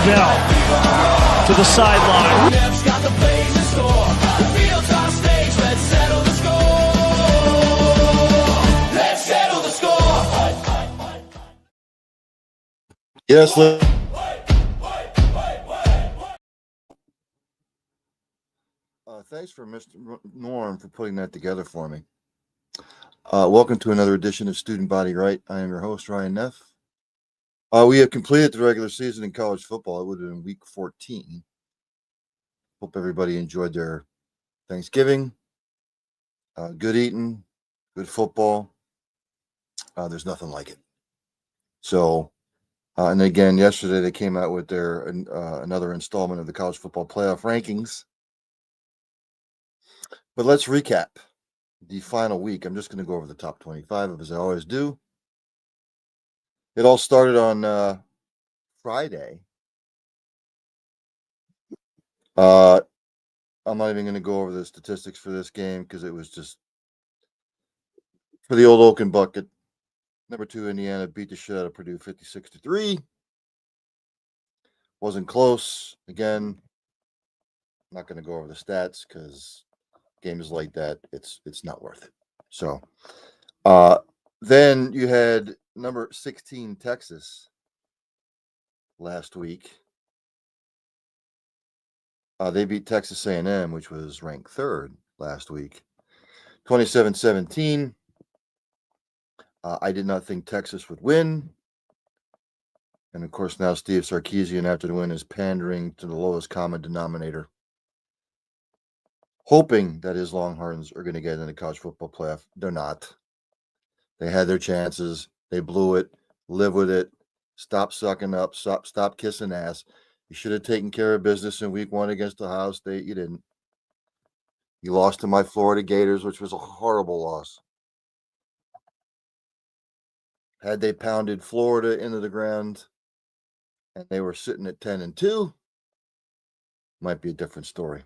Manziel to the sideline. Yes, thanks for Mr. Norm for putting that together for me. Welcome to another edition of Student Body Right. I am your host, Ryan Neff. We have completed the regular season in college football. It would have been week 14. Hope everybody enjoyed their Thanksgiving. Good eating, good football. There's nothing like it. So, and again, yesterday they came out with their another installment of the college football playoff rankings. But let's recap the final week. I'm just going to go over the top 25 as I always do. It all started on Friday. I'm not even going to go over the statistics for this game because it was just for the old Oaken bucket. Number 2 Indiana beat the shit out of Purdue 56-3. Wasn't close. Again, I'm not going to go over the stats because games like that, it's not worth it. So, then you had number 16 Texas last week. They beat Texas A&M, which was ranked 3rd last week, 27-17. I did not think Texas would win. And, of course, now Steve Sarkisian, after the win, is pandering to the lowest common denominator, hoping that his Longhorns are going to get in the college football playoff. They're not. They had their chances. They blew it. Live with it. Stop sucking up. Stop kissing ass. You should have taken care of business in week 1 against Ohio State. You didn't. You lost to my Florida Gators, which was a horrible loss. Had they pounded Florida into the ground and they were sitting at 10-2, might be a different story.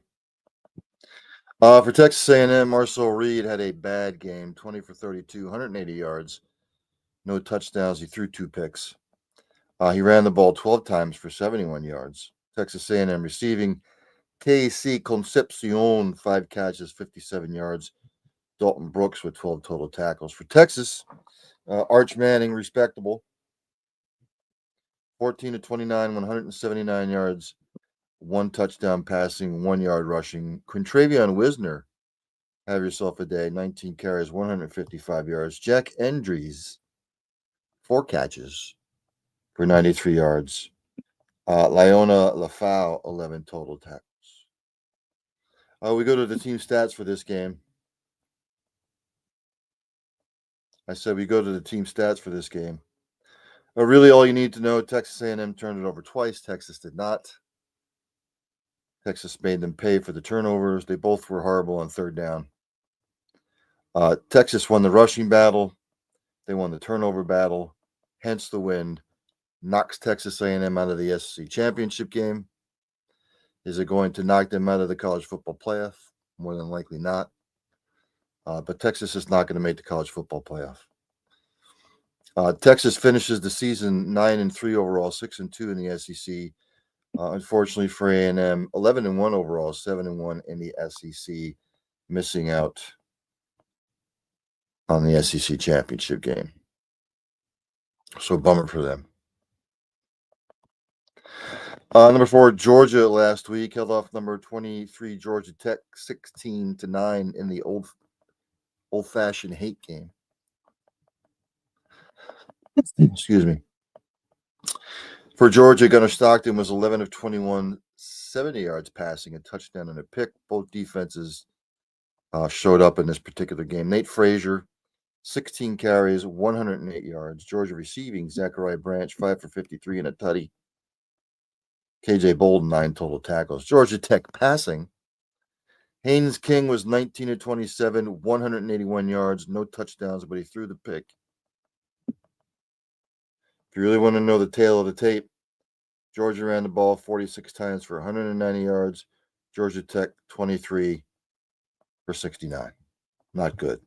For Texas A&M, Marcel Reed had a bad game, 20 for 32, 180 yards, no touchdowns. He threw 2 picks. He ran the ball 12 times for 71 yards. Texas A&M receiving, KC Concepcion, 5 catches, 57 yards. Dalton Brooks with 12 total tackles. For Texas, Arch Manning, respectable, 14 to 29, 179 yards, 1 touchdown passing, 1 yard rushing. Quintravion Wisner, have yourself a day, 19 carries, 155 yards. Jack Endries, 4 catches for 93 yards. Leona Lafau, 11 total tackles. We go to the team stats for this game. I said we go to the team stats for this game. Really, all you need to know, Texas A&M turned it over twice. Texas did not. Texas made them pay for the turnovers. They both were horrible on 3rd down. Texas won the rushing battle. They won the turnover battle. Hence the win. Knocks Texas A&M out of the SEC championship game. Is it going to knock them out of the college football playoff? More than likely not. But Texas is not going to make the college football playoff. Texas finishes the season 9-3 overall, 6-2 in the SEC. Unfortunately for A&M, 11-1 overall, 7-1 in the SEC, missing out on the SEC championship game. So bummer for them. Number 4, Georgia last week held off number 23 Georgia Tech 16-9 in the old-fashioned hate game. Excuse me. For Georgia, Gunnar Stockton was 11 of 21, 70 yards passing, a touchdown and a pick. Both defenses showed up in this particular game. Nate Frazier, 16 carries, 108 yards. Georgia receiving, Zachariah Branch, 5 for 53 and a tutty. KJ Bolden, 9 total tackles. Georgia Tech passing. Haynes King was 19 of 27, 181 yards, no touchdowns, but he threw the pick. If you really want to know the tale of the tape, Georgia ran the ball 46 times for 190 yards. Georgia Tech 23 for 69. Not good.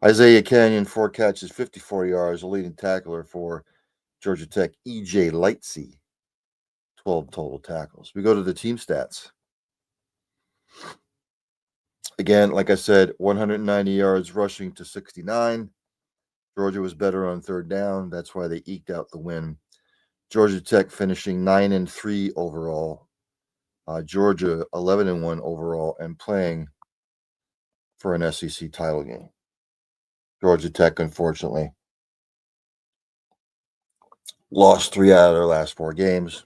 Isaiah Canyon, 4 catches, 54 yards. The leading tackler for Georgia Tech, E.J. Lightsey, 12 total tackles. We go to the team stats. Again, like I said, 190 yards rushing to 69. Georgia was better on third down. That's why they eked out the win. Georgia Tech finishing 9-3 overall. Georgia 11-1 overall and playing for an SEC title game. Georgia Tech, unfortunately, lost 3 out of their last 4 games.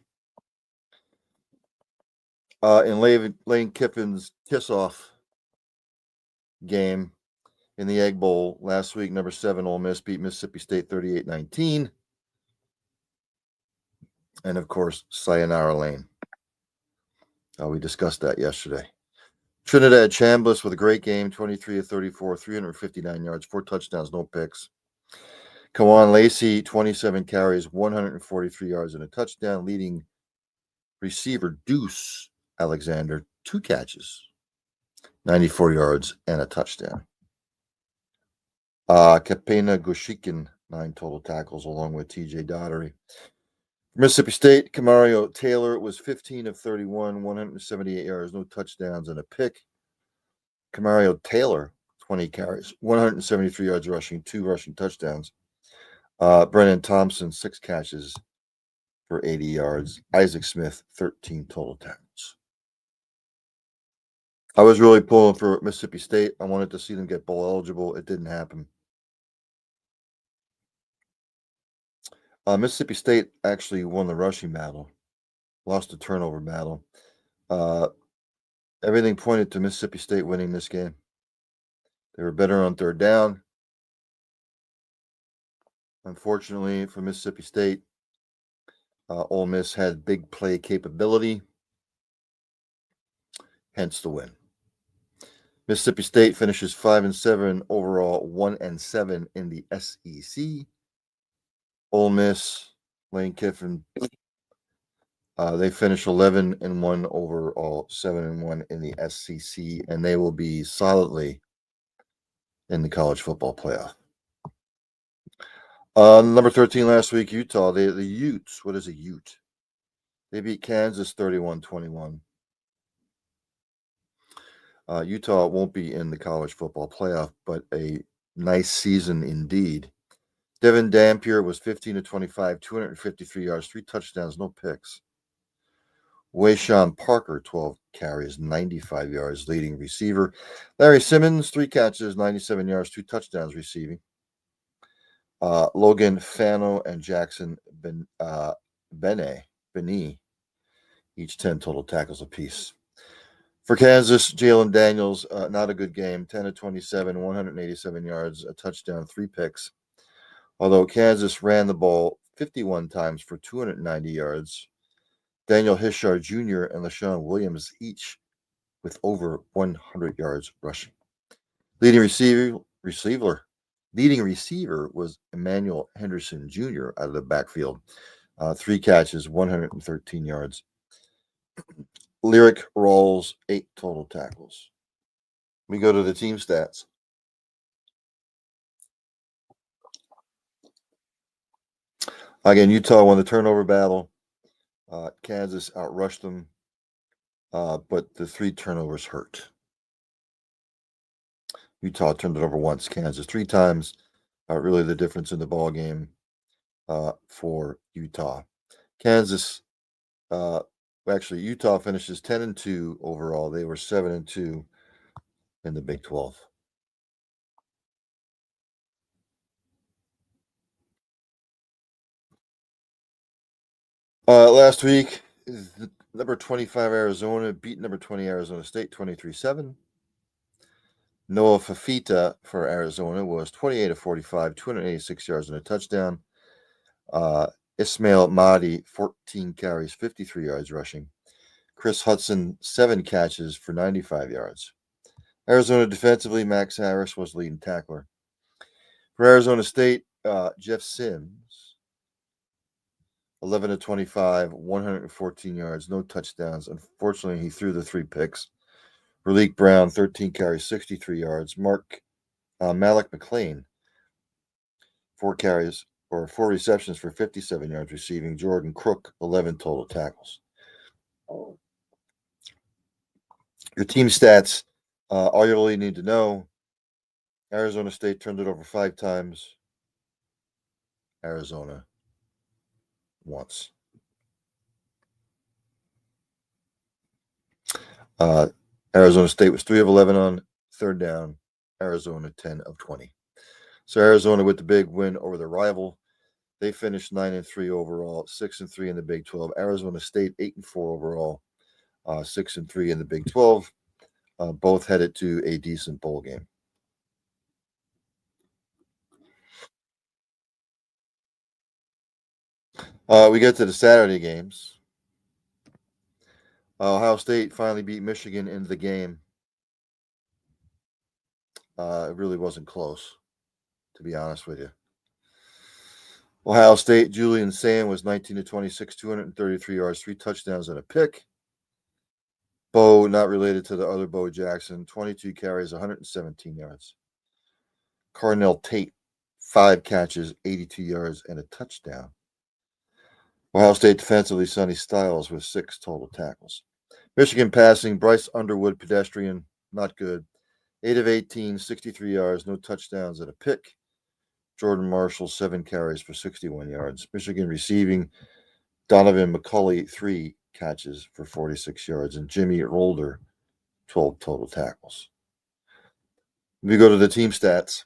In Lane Kiffin's kiss-off game in the Egg Bowl last week, number 7 Ole Miss beat Mississippi State 38-19. And, of course, Sayonara Lane. We discussed that yesterday. Trinidad Chambliss with a great game, 23 of 34, 359 yards, 4 touchdowns, no picks. Kawan Lacey, 27 carries, 143 yards and a touchdown. Leading receiver Deuce Alexander, 2 catches, 94 yards and a touchdown. Kapena Gushikin, 9 total tackles, along with TJ Daugherty. Mississippi State, Kamario Taylor was 15 of 31, 178 yards, no touchdowns, and a pick. Kamario Taylor, 20 carries, 173 yards rushing, 2 rushing touchdowns. Brennan Thompson, 6 catches for 80 yards. Isaac Smith, 13 total tackles. I was really pulling for Mississippi State. I wanted to see them get bowl eligible. It didn't happen. Mississippi State actually won the rushing battle, lost the turnover battle. Everything pointed to Mississippi State winning this game. They were better on third down. Unfortunately for Mississippi State, Ole Miss had big play capability, hence the win. Mississippi State finishes 5-7 overall, 1-7 in the SEC. Ole Miss, Lane Kiffin, they finish 11-1 overall, 7-1 in the SEC, and they will be solidly in the college football playoff. Number 13 last week, Utah. The Utes. What is a Ute? They beat Kansas 31-21. Utah won't be in the college football playoff, but a nice season indeed. Devin Dampier was 15 of 25, 253 yards, 3 touchdowns, no picks. Wayshawn Parker, 12 carries, 95 yards, leading receiver. Larry Simmons, 3 catches, 97 yards, 2 touchdowns receiving. Logan Fano and Jackson Benny, each 10 total tackles apiece. For Kansas, Jalen Daniels, not a good game, 10 of 27, 187 yards, a touchdown, 3 picks. Although Kansas ran the ball 51 times for 290 yards. Daniel Hishard Jr. and LaShawn Williams each with over 100 yards rushing. Leading receiver was Emmanuel Henderson Jr. out of the backfield. 3 catches, 113 yards. Lyric Rawls, 8 total tackles. We go to the team stats. Again, Utah won the turnover battle. Kansas outrushed them, but the 3 turnovers hurt. Utah turned it over once, Kansas 3 times. Really the difference in the ball game for Utah. Kansas, actually, Utah finishes 10-2 overall. They were 7-2 in the Big 12. Last week, number 25 Arizona beat number 20 Arizona State 23-7. Noah Fafita for Arizona was 28 of 45, 286 yards and a touchdown. Ismail Mahdi, 14 carries, 53 yards rushing. Chris Hudson, 7 catches for 95 yards. Arizona defensively, Max Harris was leading tackler. For Arizona State, Jeff Sims, 11 of 25, 114 yards, no touchdowns. Unfortunately, he threw the 3 picks. Raleek Brown, 13 carries, 63 yards. Malik McLean, 4 receptions for 57 yards receiving. Jordan Crook, 11 total tackles. Your team stats, all you really need to know: Arizona State turned it over 5 times. Arizona once. Arizona State was 3 of 11 on third down. Arizona 10 of 20. So Arizona with the big win over their rival. They finished 9-3 overall, 6-3 in the Big 12. Arizona State 8-4 overall, 6-3 in the Big 12. Both headed to a decent bowl game. We get to the Saturday games. Ohio State finally beat Michigan in the game. It really wasn't close, to be honest with you. Ohio State, Julian Sand was 19 to 26, 233 yards, 3 touchdowns, and a pick. Bo, not related to the other Bo Jackson, 22 carries, 117 yards. Carnell Tate, 5 catches, 82 yards, and a touchdown. Ohio State defensively, Sonny Styles with 6 total tackles. Michigan passing, Bryce Underwood, pedestrian, not good. 8 of 18, 63 yards, no touchdowns, and a pick. Jordan Marshall, 7 carries for 61 yards. Michigan receiving, Donovan McCulley, 3 catches for 46 yards, and Jimmy Rolder, 12 total tackles. We go to the team stats.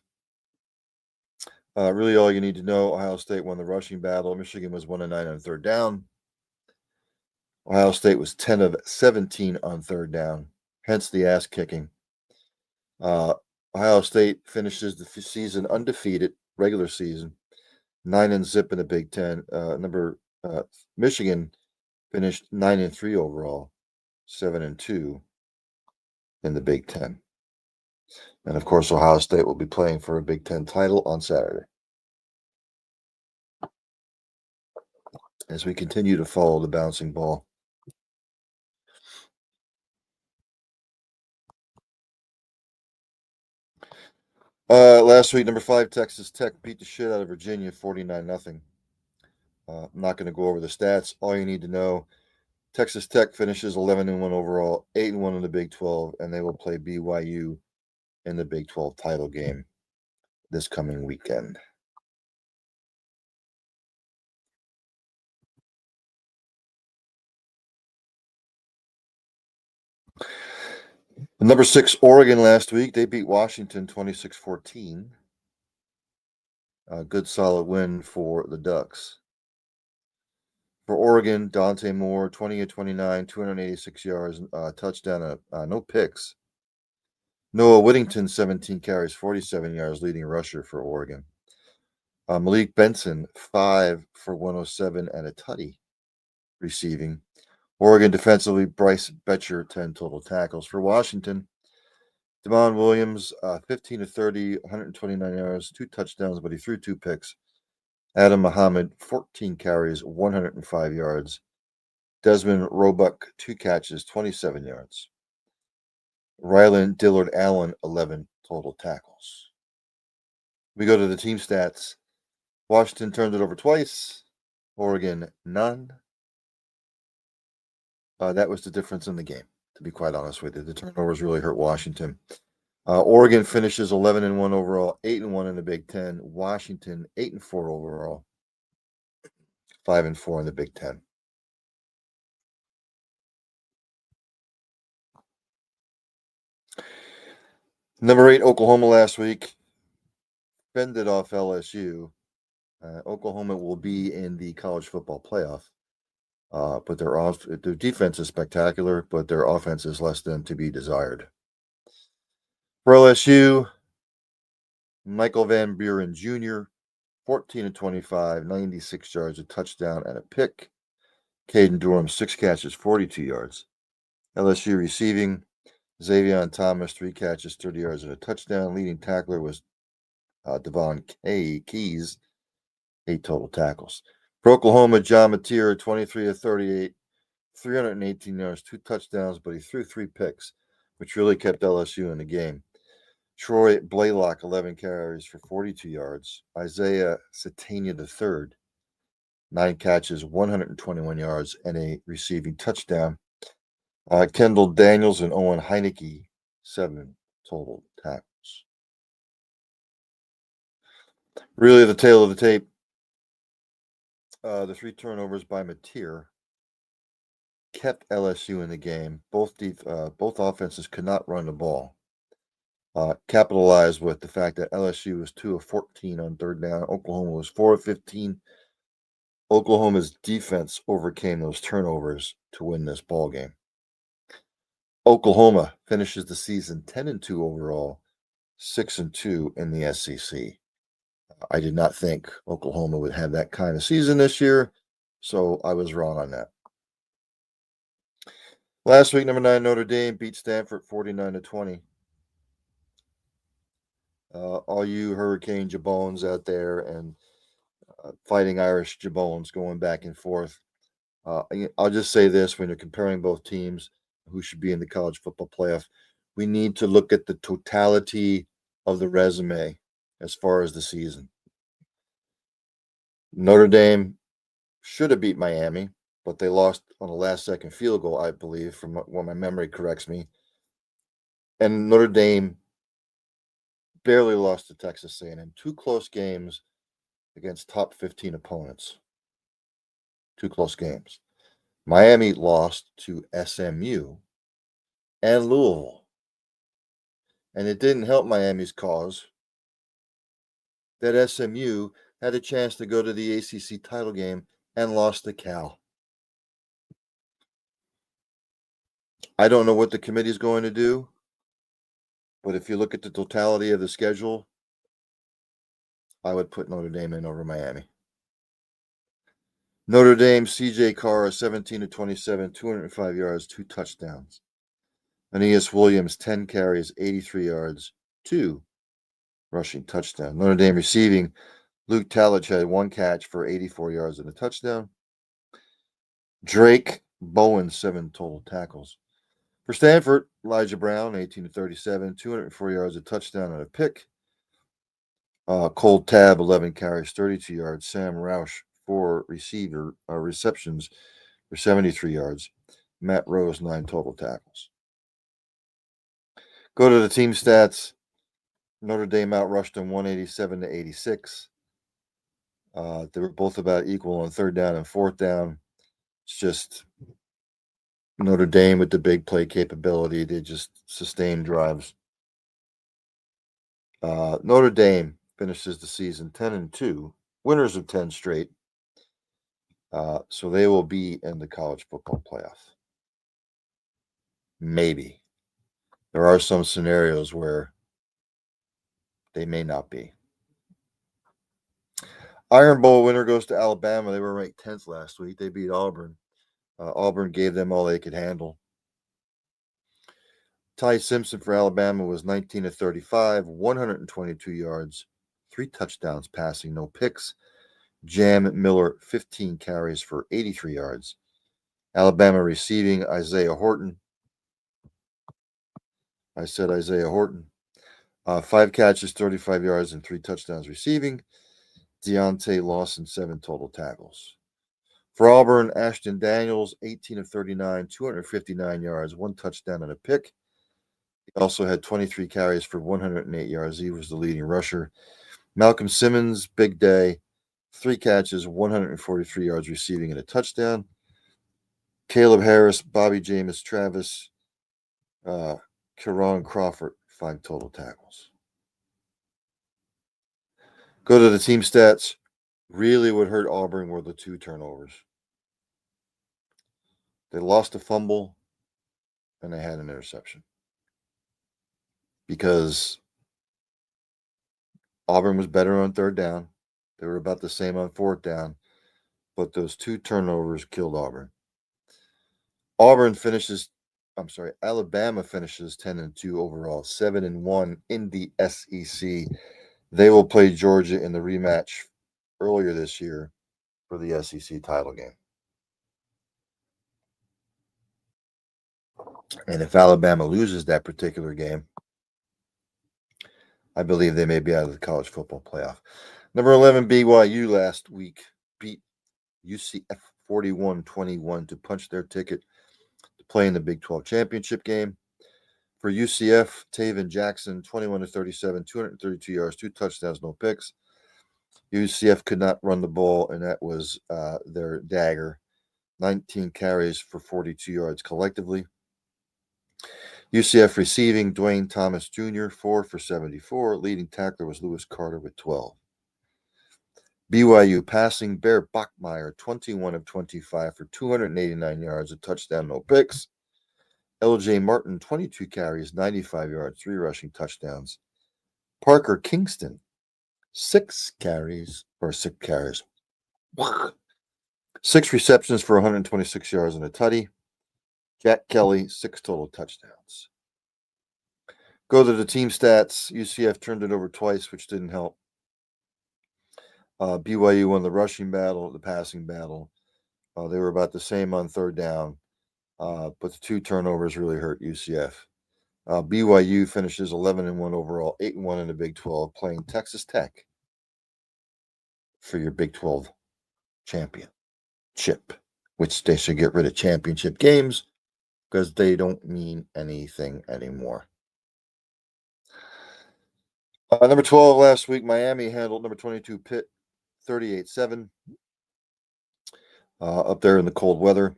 Really, all you need to know: Ohio State won the rushing battle. Michigan was 1 of 9 on third down. Ohio State was 10 of 17 on third down, hence the ass kicking. Ohio State finishes the season undefeated, regular season, 9-0 in the Big Ten. Michigan finished 9-3 overall, 7-2 in the Big Ten. And of course, Ohio State will be playing for a Big Ten title on Saturday. As we continue to follow the bouncing ball. Last week, number 5, Texas Tech beat the shit out of Virginia, 49-0. I'm not going to go over the stats. All you need to know: Texas Tech finishes 11-1 overall, 8-1 in the Big 12, and they will play BYU in the Big 12 title game this coming weekend. Number 6, Oregon last week. They beat Washington 26-14. A good solid win for the Ducks. For Oregon, Dante Moore, 20 of 29, 286 yards, touchdown, no picks. Noah Whittington, 17 carries, 47 yards, leading rusher for Oregon. Malik Benson, 5 for 107 and a tutty receiving. Oregon defensively, Bryce Betcher, 10 total tackles. For Washington, Damon Williams, 15 of 30, 129 yards, 2 touchdowns, but he threw 2 picks. Adam Muhammad, 14 carries, 105 yards. Desmond Roebuck, 2 catches, 27 yards. Ryland Dillard Allen, 11 total tackles. We go to the team stats. Washington turned it over twice. Oregon, none. That was the difference in the game, to be quite honest with you. The turnovers really hurt Washington. Oregon finishes 11-1 overall, 8-1 in the Big Ten. Washington, 8-4 overall, 5-4 in the Big Ten. Number 8, Oklahoma last week fended off LSU. Oklahoma will be in the college football playoff, but their defense is spectacular, but their offense is less than to be desired. For LSU, Michael Van Buren Jr., 14 of 25, 96 yards, a touchdown, and a pick. Caden Durham, 6 catches, 42 yards. LSU receiving, Xavier Thomas, 3 catches, 30 yards, and a touchdown. Leading tackler was Devon Keys, 8 total tackles. For Oklahoma, John Mateer, 23 of 38, 318 yards, 2 touchdowns, but he threw 3 picks, which really kept LSU in the game. Troy Blaylock, 11 carries for 42 yards. Isaiah Satania III, 9 catches, 121 yards, and a receiving touchdown. Kendall Daniels and Owen Heineke, 7 total tackles. Really, the tail of the tape, the 3 turnovers by Mateer kept LSU in the game. Both offenses could not run the ball. Capitalized with the fact that LSU was 2 of 14 on third down. Oklahoma was 4 of 15. Oklahoma's defense overcame those turnovers to win this ball game. Oklahoma finishes the season 10-2 overall, 6-2 in the SEC. I did not think Oklahoma would have that kind of season this year, so I was wrong on that. Last week, number 9 Notre Dame beat Stanford 49-20. All you Hurricane Jabones out there and Fighting Irish Jabones going back and forth. I'll just say this: when you're comparing both teams, who should be in the college football playoff, we need to look at the totality of the resume as far as the season. Notre Dame should have beat Miami, but they lost on a last-second field goal, I believe, from what my memory corrects me. And Notre Dame barely lost to Texas A&M. 2 close games against top 15 opponents. 2 close games. Miami lost to SMU and Louisville. And it didn't help Miami's cause that SMU had a chance to go to the ACC title game and lost to Cal. I don't know what the committee is going to do, but if you look at the totality of the schedule, I would put Notre Dame in over Miami. Notre Dame, CJ Carr, 17-27, 205 yards, 2 touchdowns. Aeneas Williams, 10 carries, 83 yards, 2 rushing touchdowns. Notre Dame receiving, Luke Talich had 1 catch for 84 yards and a touchdown. Drake Bowen, 7 total tackles. For Stanford, Elijah Brown, 18-37, 204 yards, a touchdown and a pick. Cole Tab, 11 carries, 32 yards. Sam Roush, 4 receptions for 73 yards. Matt Rose, 9 total tackles. Go to the team stats. Notre Dame outrushed them 187-86. They were both about equal on third down and fourth down. It's just Notre Dame with the big play capability. They just sustained drives. Notre Dame finishes the season 10-2, winners of 10 straight. So they will be in the college football playoff. Maybe. There are some scenarios where they may not be. Iron Bowl winner goes to Alabama. They were ranked 10th last week. They beat Auburn. Auburn gave them all they could handle. Ty Simpson for Alabama was 19-35, 122 yards, 3 touchdowns passing, no picks. Jam Miller, 15 carries for 83 yards. Alabama receiving, Isaiah Horton. I said Isaiah Horton. 5 catches, 35 yards, and 3 touchdowns receiving. Deontay Lawson, 7 total tackles. For Auburn, Ashton Daniels, 18-39, 259 yards, 1 touchdown and a pick. He also had 23 carries for 108 yards. He was the leading rusher. Malcolm Simmons, big day, 3 catches, 143 yards receiving and a touchdown. Caleb Harris, Bobby James, Travis, Karon Crawford, 5 total tackles. Go to the team stats. Really what hurt Auburn were the 2 turnovers. They lost a fumble and they had an interception. Because Auburn was better on third down. They were about the same on fourth down. But those 2 turnovers killed Auburn. Alabama finishes 10-2 overall, 7-1 in the SEC. They will play Georgia in the rematch earlier this year for the SEC title game. And if Alabama loses that particular game, I believe they may be out of the college football playoff. Number 11, BYU last week beat UCF 41-21 to punch their ticket to playing the Big 12 championship game. For UCF, Taven Jackson, 21-37, 232 yards, 2 touchdowns, no picks. UCF could not run the ball, and that was their dagger. 19 carries for 42 yards collectively. UCF receiving, Dwayne Thomas Jr., 4 for 74. Leading tackler was Lewis Carter with 12. BYU passing, Bear Bachmeier, 21 of 25 for 289 yards, a touchdown, no picks. LJ Martin, 22 carries, 95 yards, 3 rushing touchdowns. Parker Kingston, 6 carries. 6 receptions for 126 yards and a tutty. Jack Kelly, 6 total touchdowns. Go to the team stats. UCF turned it over twice, which didn't help. BYU won the rushing battle, the passing battle. They were about the same on third down, but the 2 turnovers really hurt UCF. BYU finishes 11-1 overall, 8-1 in the Big 12, playing Texas Tech for your Big 12 championship, which they should get rid of championship games because they don't mean anything anymore. Number 12 last week, Miami handled number 22 Pitt 38-7 up there in the cold weather.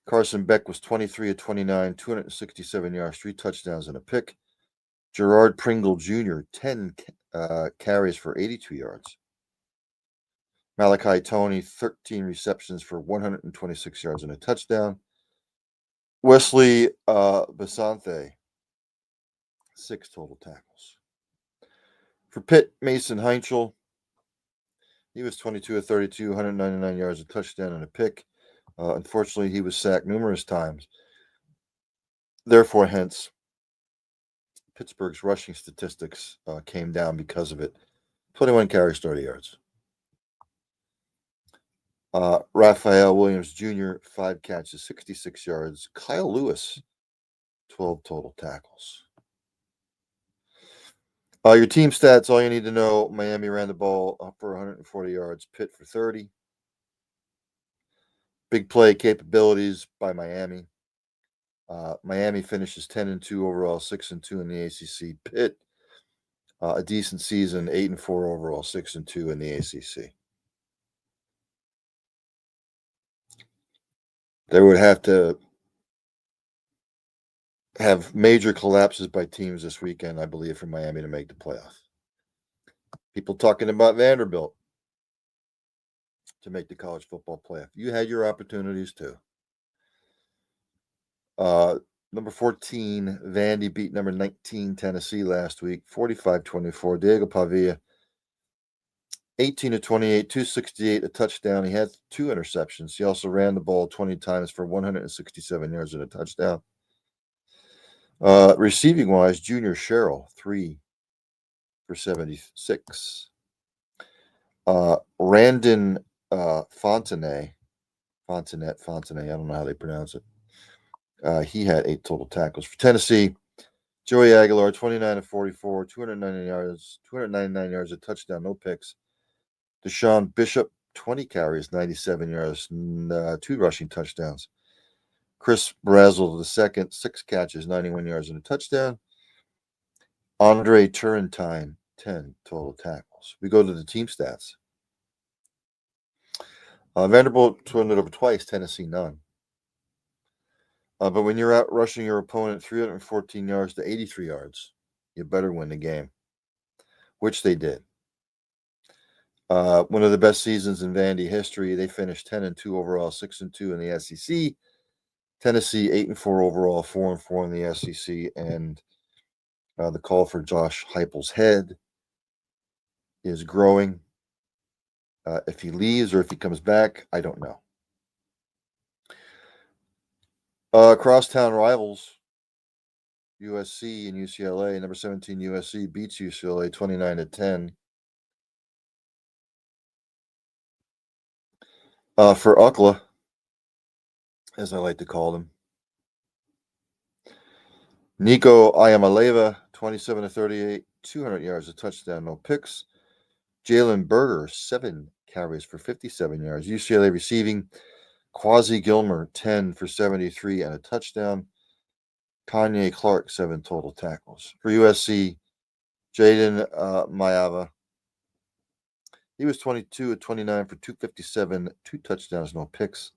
Carson Beck was 23 of 29, 267 yards, 3 touchdowns, and a pick. Gerard Pringle Jr., 10 carries for 82 yards. Malachi Toney, 13 receptions for 126 yards and a touchdown. Wesley Basanthe, 6 total tackles. For Pitt, Mason Heinchel, he was 22 of 32, 199 yards, a touchdown, and a pick. Unfortunately, he was sacked numerous times. Therefore, hence, Pittsburgh's rushing statistics came down because of it. 21 carries, 30 yards. Raphael Williams Jr., 5 catches, 66 yards. Kyle Lewis, 12 total tackles. Your team stats, all you need to know, Miami ran the ball up for 140 yards, Pitt for 30. Big play capabilities by Miami. Miami finishes 10-2 overall, 6-2 in the ACC. Pitt, a decent season, 8-4 overall, 6-2 in the ACC. They would have to have major collapses by teams this weekend, I believe, for Miami to make the playoff. People talking about Vanderbilt to make the college football playoff. You had your opportunities too. Number 14, Vandy beat number 19, Tennessee last week, 45-24. Diego Pavia, 18 of 28, 268, a touchdown. He had 2 interceptions. He also ran the ball 20 times for 167 yards and a touchdown. Receiving wise, Junior Sherrill, 3 for 76. Randon Fontenay, I don't know how they pronounce it. He had 8 total tackles. For Tennessee, Joey Aguilar, 29 of 44, 299 yards, a touchdown, no picks. Deshaun Bishop, 20 carries, 97 yards, 2 rushing touchdowns. Chris Brazel II, 6 catches, 91 yards, and a touchdown. Andre Turrentine, 10 total tackles. We go to the team stats. Vanderbilt turned it over twice, Tennessee none. But when you're out rushing your opponent 314 yards to 83 yards, you better win the game, which they did. One of the best seasons in Vandy history. They finished 10-2 overall, 6-2 in the SEC. Tennessee 8-4 overall, 4-4 in the SEC, and the call for Josh Heupel's head is growing. If he leaves or if he comes back, I don't know. Crosstown rivals, USC and UCLA. Number 17 USC beats UCLA 29-10. For UCLA, as I like to call them, Nico Ayamaleva, 27 of 38, 200 yards, a touchdown, no picks. Jalen Berger, 7 carries for 57 yards. UCLA receiving, Quasi Gilmer, 10 for 73 and a touchdown. Kanye Clark, 7 total tackles. For USC, Jaden Mayava, he was 22 at 29 for 257, 2 touchdowns, no picks.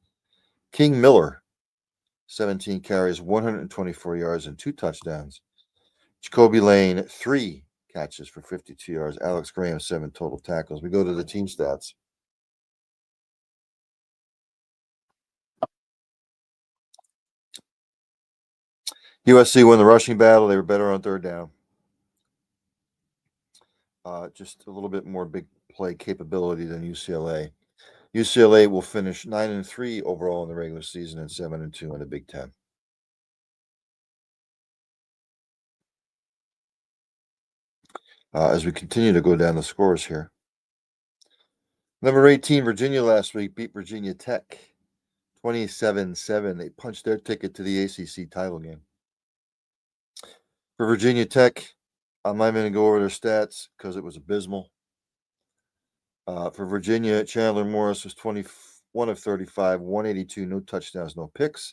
King Miller, 17 carries, 124 yards, and 2 touchdowns. Jacoby Lane, 3 catches for 52 yards. Alex Graham, 7 total tackles. We go to the team stats. USC won the rushing battle. They were better on third down. Just a little bit more big play capability than UCLA. UCLA will finish 9-3 overall in the regular season and 7-2 in the Big Ten. As we continue to go down the scores here. Number 18, Virginia last week beat Virginia Tech 27-7. They punched their ticket to the ACC title game. For Virginia Tech, I'm not even going to go over their stats because it was abysmal. For Virginia, Chandler Morris was 21 of 35, 182, no touchdowns, no picks.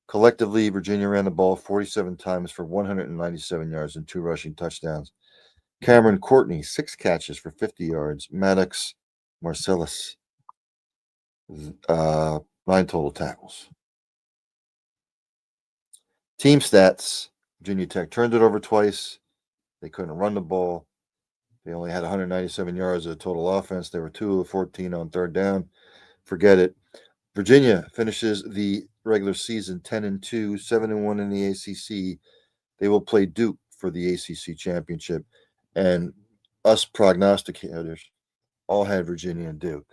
Collectively, Virginia ran the ball 47 times for 197 yards and 2 rushing touchdowns. Cameron Courtney, 6 catches for 50 yards. Maddox Marcellus, 9 total tackles. Team stats, Virginia Tech turned it over twice. They couldn't run the ball. They only had 197 yards of total offense. They were 2 of 14 on third down. Forget it. Virginia finishes the regular season 10-2, 7-1 in the ACC. They will play Duke for the ACC championship. And us prognosticators all had Virginia and Duke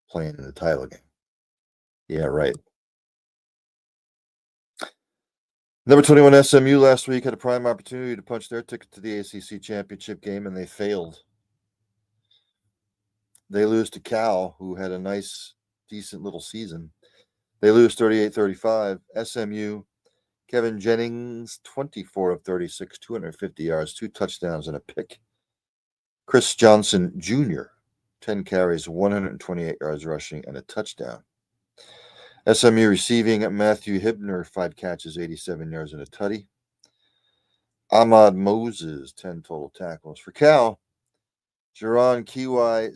playing in the title game. Yeah, right. Number 21 SMU last week had a prime opportunity to punch their ticket to the ACC championship game, and they failed. They lose to Cal, who had a nice, decent little season. They lose 38-35. SMU, Kevin Jennings, 24 of 36, 250 yards, 2 touchdowns, and a pick. Chris Johnson Jr., 10 carries, 128 yards rushing, and a touchdown. SMU receiving, Matthew Hibner, 5 catches, 87 yards, and a tutty. Ahmad Moses, 10 total tackles. For Cal, Jaron Kiwai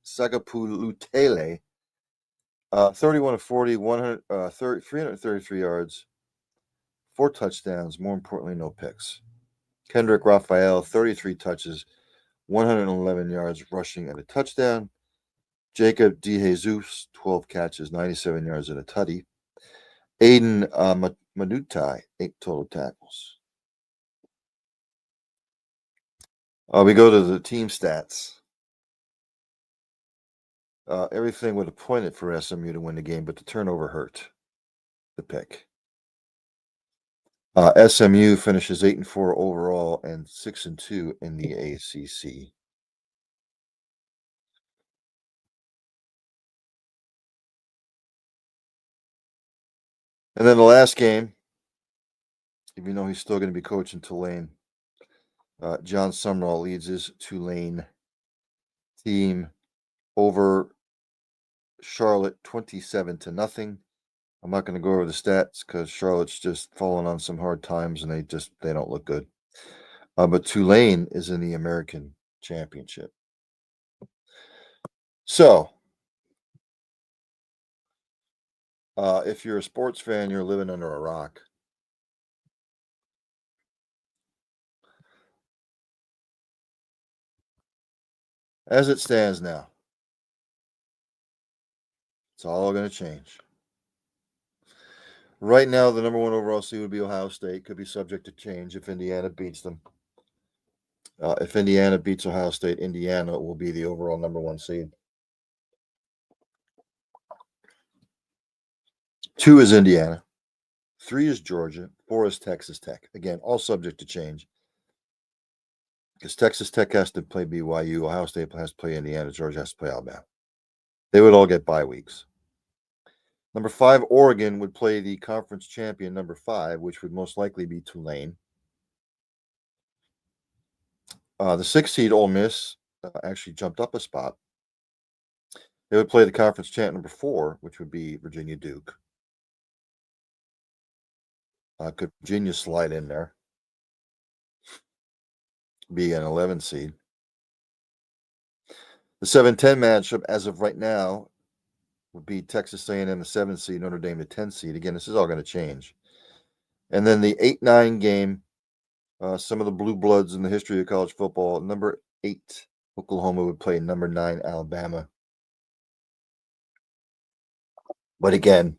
Sagapulutele, 31 of 40, 333 yards, 4 touchdowns, more importantly, no picks. Kendrick Raphael, 33 touches, 111 yards rushing, and a touchdown. Jacob DeJesus, 12 catches, 97 yards, and a tutty. Aiden Manutai, 8 total tackles. We go to the team stats. Everything would have pointed for SMU to win the game, but the turnover hurt the pick. SMU finishes 8-4 overall and 6-2 in the ACC. And then the last game, even though he's still going to be coaching Tulane, John Sumrall leads his Tulane team over Charlotte 27-0. I'm not going to go over the stats because Charlotte's just fallen on some hard times and they don't look good. But Tulane is in the American Championship. So, if you're a sports fan, you're living under a rock. As it stands now, it's all going to change. Right now, the number 1 overall seed would be Ohio State. Could be subject to change if Indiana beats them. If Indiana beats Ohio State, Indiana will be the overall number 1 seed. 2 is Indiana. 3 is Georgia. 4 is Texas Tech. Again, all subject to change. Because Texas Tech has to play BYU, Ohio State has to play Indiana, Georgia has to play Alabama. They would all get bye weeks. Number 5, Oregon would play the conference champion, number 5, which would most likely be Tulane. The 6th seed, Ole Miss, actually jumped up a spot. They would play the conference champ number 4, which would be Virginia Duke. Could Virginia slide in there? Be an 11 seed. The 7-10 matchup, as of right now, would be Texas A&M, the 7 seed, Notre Dame, the 10 seed. Again, this is all going to change. And then the 8-9 game, some of the blue bloods in the history of college football. Number 8, Oklahoma would play number 9, Alabama. But again,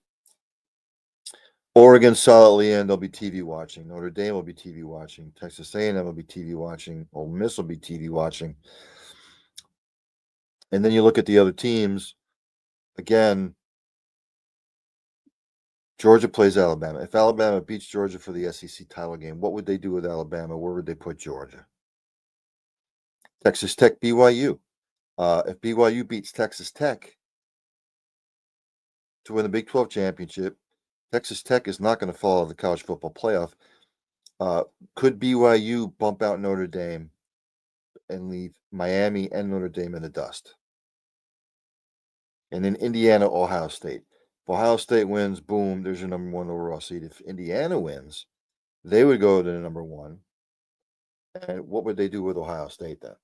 Oregon solidly in. They'll be TV watching. Notre Dame will be TV watching. Texas A&M will be TV watching. Ole Miss will be TV watching. And then you look at the other teams. Again, Georgia plays Alabama. If Alabama beats Georgia for the SEC title game, what would they do with Alabama? Where would they put Georgia? Texas Tech, BYU. If BYU beats Texas Tech to win the Big 12 championship, Texas Tech is not going to follow the college football playoff. Could BYU bump out Notre Dame and leave Miami and Notre Dame in the dust? And then Indiana, Ohio State. If Ohio State wins, boom, there's your number 1 overall seed. If Indiana wins, they would go to the number 1. And what would they do with Ohio State then?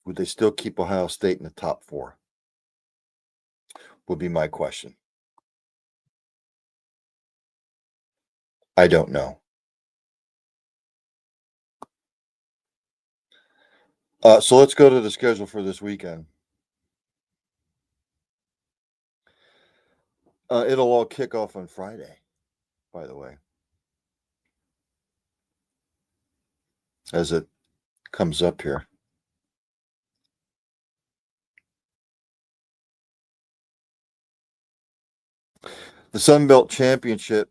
Would they still keep Ohio State in the top 4? Would be my question. I don't know. So let's go to the schedule for this weekend. It'll all kick off on Friday, by the way, as it comes up here. The Sun Belt Championship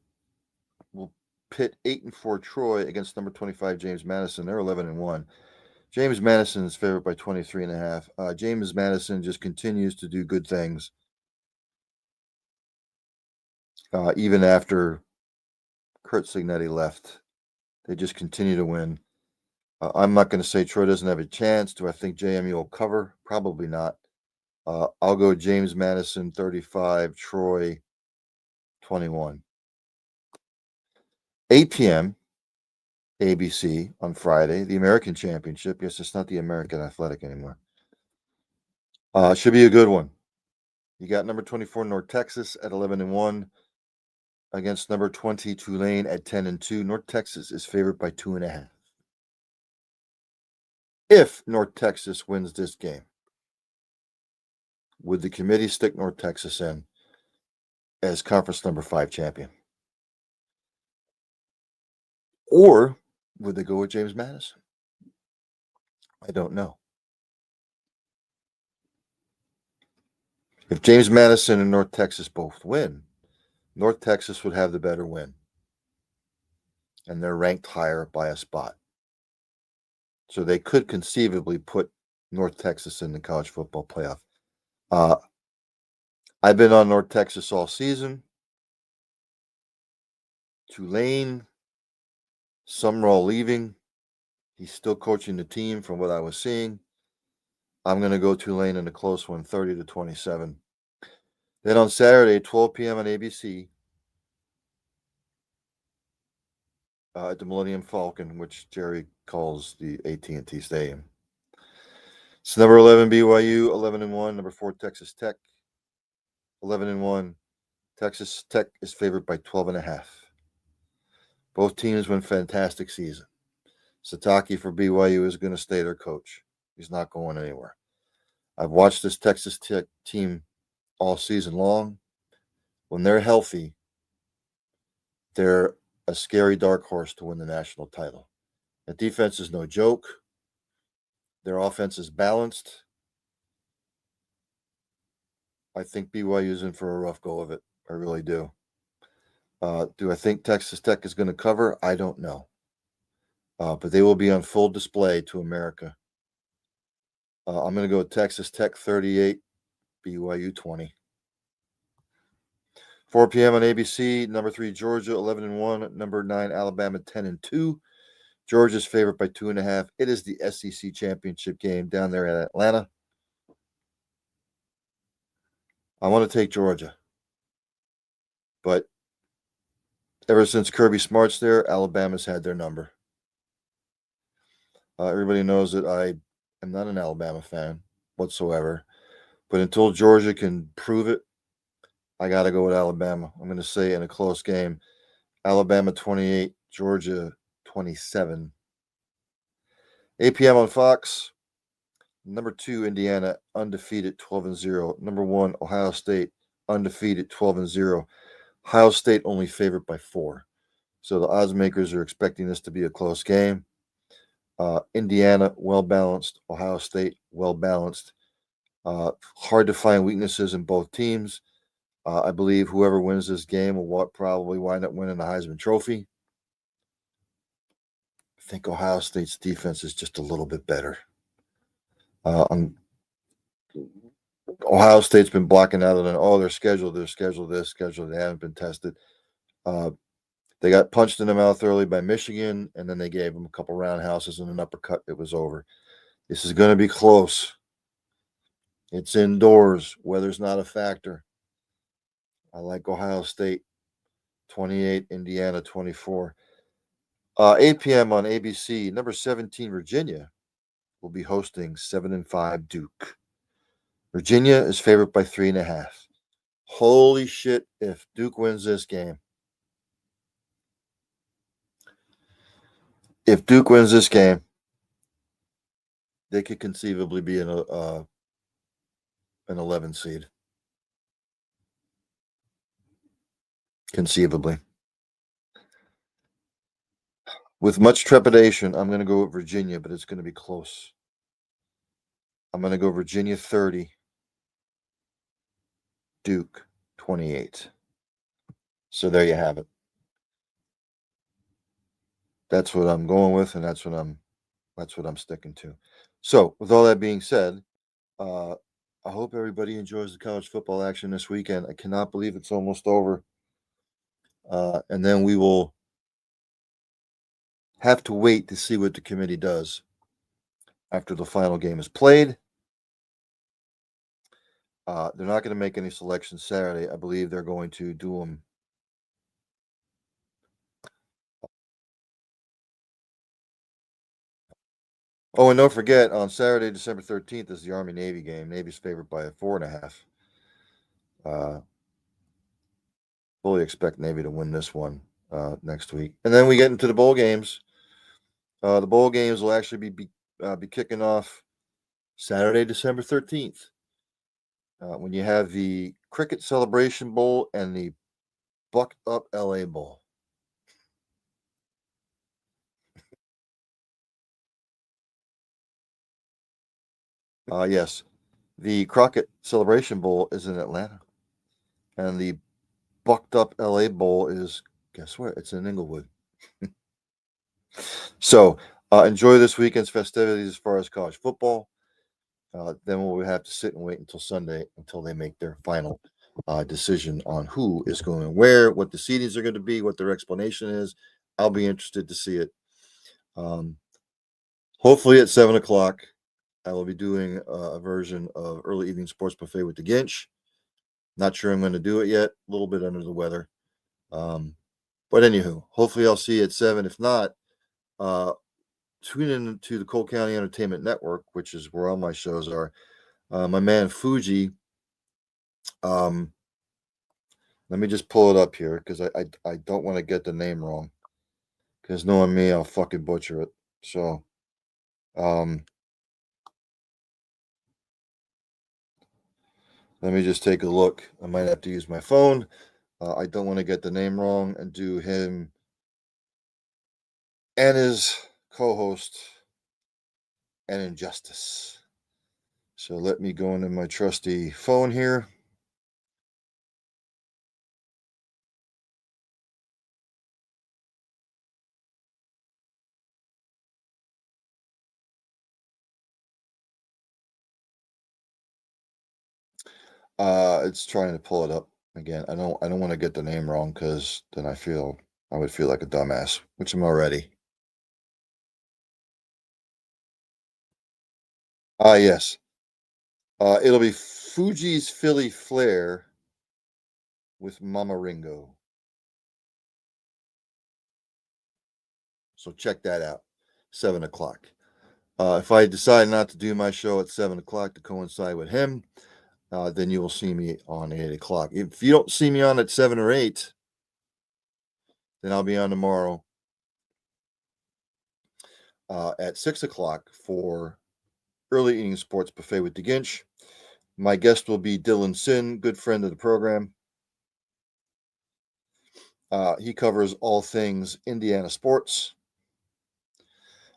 will pit 8-4 Troy against number 25 James Madison. They're 11-1. James Madison is favored by 23.5. James Madison just continues to do good things, even after Kurt Signetti left. They just continue to win. I'm not going to say Troy doesn't have a chance. Do I think JMU will cover? Probably not. I'll go James Madison 35, Troy 21. 8 p.m. ABC on Friday, the American Championship. Yes, it's not the American Athletic anymore. Should be a good one. You got number 24 North Texas at 11-1 against number 20 Tulane at 10-2. North Texas is favored by 2.5. If North Texas wins this game, would the committee stick North Texas in as conference number 5 champion? Or would they go with James Madison? I don't know. If James Madison and North Texas both win, North Texas would have the better win. And they're ranked higher by a spot. So they could conceivably put North Texas in the college football playoff. I've been on North Texas all season. Tulane, Sumrall leaving. He's still coaching the team from what I was seeing. I'm going to go Tulane in a close one, 30-27. Then on Saturday, 12 p.m. on ABC, at the Millennium Falcon, which Jerry calls the AT&T Stadium. It's number 11 BYU, 11-1. Number 4 Texas Tech, 11-1. Texas Tech is favored by 12.5. Both teams win fantastic season. Satake for BYU is going to stay their coach. He's not going anywhere. I've watched this Texas Tech team all season long. When they're healthy, they're a scary dark horse to win the national title. The defense is no joke. Their offense is balanced. I think BYU is in for a rough go of it. I really do. Do I think Texas Tech is going to cover? I don't know. But they will be on full display to America. I'm going to go Texas Tech 38, BYU 20. 4 p.m. on ABC, number 3 Georgia 11-1, number 9 Alabama 10-2. Georgia's favored by 2.5. It is the SEC championship game down there in Atlanta. I want to take Georgia, but ever since Kirby Smart's there, Alabama's had their number. Everybody knows that I am not an Alabama fan whatsoever, but until Georgia can prove it, I got to go with Alabama. I'm going to say in a close game, Alabama 28, Georgia 27. 8 p.m. on Fox. Number 2, Indiana, undefeated 12-0. Number 1, Ohio State, undefeated 12-0. Ohio State only favored by 4. So the odds makers are expecting this to be a close game. Indiana, well balanced. Ohio State, well balanced. Hard to find weaknesses in both teams. I believe whoever wins this game will probably wind up winning the Heisman Trophy. I think Ohio State's defense is just a little bit better. Ohio State's been blocking out on their schedule. They haven't been tested. They got punched in the mouth early by Michigan, and then they gave them a couple roundhouses and an uppercut. It was over. This is going to be close. It's indoors. Weather's not a factor. I like Ohio State 28, Indiana 24. 8 p.m. on ABC, number 17, Virginia will be hosting 7-5 Duke. Virginia is favored by 3.5. Holy shit, if Duke wins this game. If Duke wins this game, they could conceivably be an 11 seed. Conceivably. With much trepidation, I'm going to go with Virginia, but it's going to be close. I'm going to go Virginia 30, Duke 28. So there you have it. That's what I'm going with, and that's what I'm sticking to. So, with all that being said, I hope everybody enjoys the college football action this weekend. I cannot believe it's almost over. And then we will have to wait to see what the committee does after the final game is played. They're not going to make any selections Saturday. I believe they're going to do them. Oh, and don't forget, on Saturday, December 13th, is the Army-Navy game. Navy's favored by 4.5. Fully expect Navy to win this one next week. And then we get into the bowl games. The bowl games will actually be kicking off Saturday, December 13th, when you have the Cricket Celebration Bowl and the Bucked Up LA Bowl. Yes, the Crockett Celebration Bowl is in Atlanta, and the Bucked Up LA Bowl is, guess what? It's in Inglewood. So enjoy this weekend's festivities as far as college football. Then we'll have to sit and wait until Sunday until they make their final decision on who is going where, what the seedings are going to be, what their explanation is. I'll be interested to see it. Hopefully at 7 o'clock, I will be doing a version of Early Evening Sports Buffet with the Ginch. Not sure I'm going to do it yet. A little bit under the weather. But anywho, hopefully I'll see you at 7. If not, tune in to the Cole County Entertainment Network, which is where all my shows are. My man Fuji. Let me just pull it up here because I don't want to get the name wrong. Because knowing me, I'll fucking butcher it. So, let me just take a look. I might have to use my phone. I don't want to get the name wrong and do him and his co-host an injustice. So let me go into my trusty phone here. It's trying to pull it up again. I don't want to get the name wrong because then I would feel like a dumbass, which I'm already. Yes. It'll be Fuji's Philly Flair with Mama Ringo. So check that out, 7 o'clock. If I decide not to do my show at 7 o'clock to coincide with him, then you will see me on 8 o'clock. If you don't see me on at 7 or 8, then I'll be on tomorrow at 6 o'clock for Early Eating Sports Buffet with DeGinch. My guest will be Dylan Sin, good friend of the program. He covers all things Indiana sports,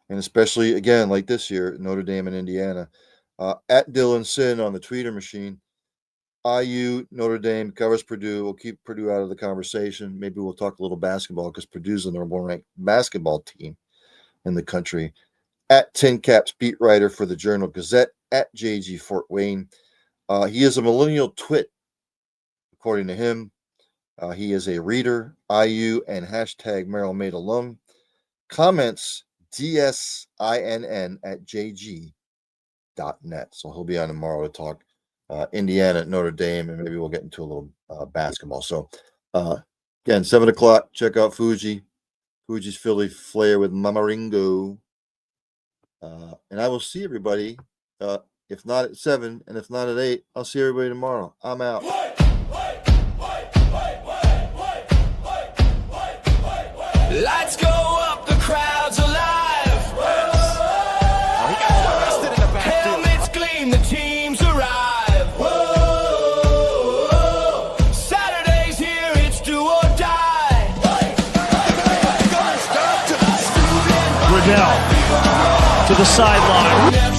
and especially, again, like this year, Notre Dame and Indiana. At Dylan Sin on the Twitter machine. IU, Notre Dame, covers Purdue. We'll keep Purdue out of the conversation. Maybe we'll talk a little basketball because Purdue's the number one ranked basketball team in the country. At Tin Caps, beat writer for the Journal Gazette. At JG Fort Wayne. He is a millennial twit, according to him. He is a reader, IU, and hashtag Merrill Made alum. Comments DSINN at jg.net. So he'll be on tomorrow to talk Indiana at Notre Dame, and maybe we'll get into a little basketball. So again, 7 o'clock, check out Fuji's Philly Flair with Mama Ringo. And I will see everybody, if not at 7 and if not at 8, I'll see everybody tomorrow. I'm out. Lights go up, the crowd's alive. He got arrested in the backfield. Helmets gleam, the teams arrive. Saturday's here, it's do or die. Riddell to the sideline.